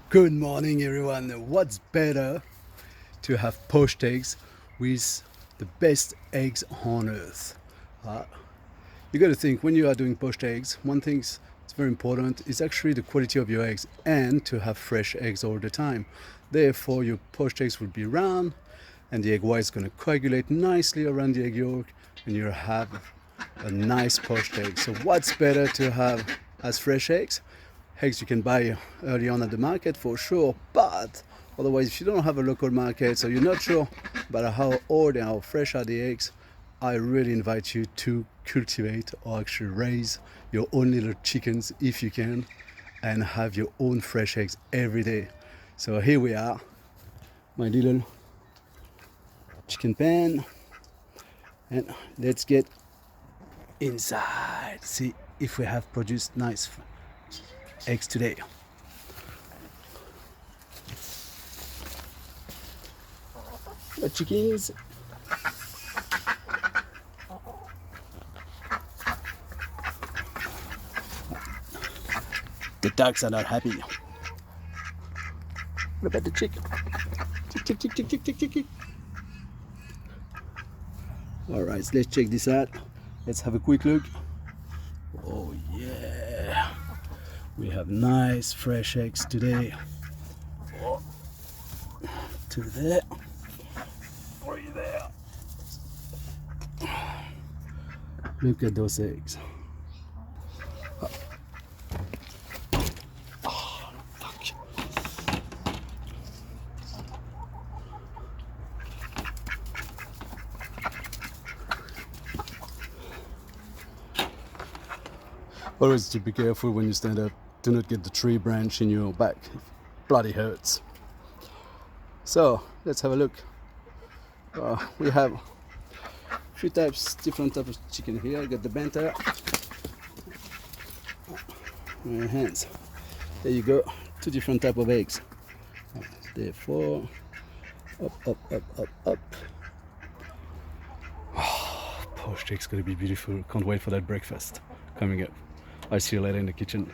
Good morning, everyone. What's better to have poached eggs with the best eggs on earth? Uh, you got to think when you are doing poached eggs, one thing that's very important is actually the quality of your eggs and to have fresh eggs all the time. Therefore, your poached eggs will be round and the egg white is going to coagulate nicely around the egg yolk and you'll have a nice poached egg. So, what's better to have as fresh eggs? Eggs you can buy early on at the market for sure, but otherwise if you don't have a local market, so you're not sure about how old and how fresh are the eggs, I really invite you to cultivate or actually raise your own little chickens if you can and have your own fresh eggs every day. So here we are, my little chicken pen, and let's get inside, see if we have produced nice eggs today. The chickens. The ducks are not happy. What about the chicken? Chick, chick, chick, chick, chick, chick, chick, chick. All right, so let's check this out. Let's have a quick look. Oh yeah. We have nice fresh eggs today. Oh, to there. Right there. Look at those eggs. Oh, fuck. Always to be careful when you stand up. Do not get the tree branch in your back. It bloody hurts. So let's have a look. We have a few different types of chicken here. I got the banter. My hands. There you go. Two different type of eggs. Therefore, up, up, up, up, up. Oh, poached eggs gonna be beautiful. Can't wait for that breakfast coming up. I'll see you later in the kitchen.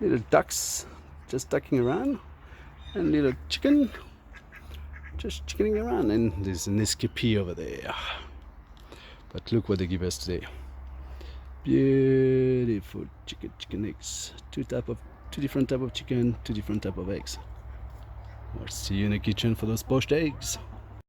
little ducks just ducking around, and little chicken just chickening around, and there's an escapee over there. But look what they give us today. Beautiful chicken eggs. Two different type of chicken, two different type of eggs. I'll see you in the kitchen for those poached eggs.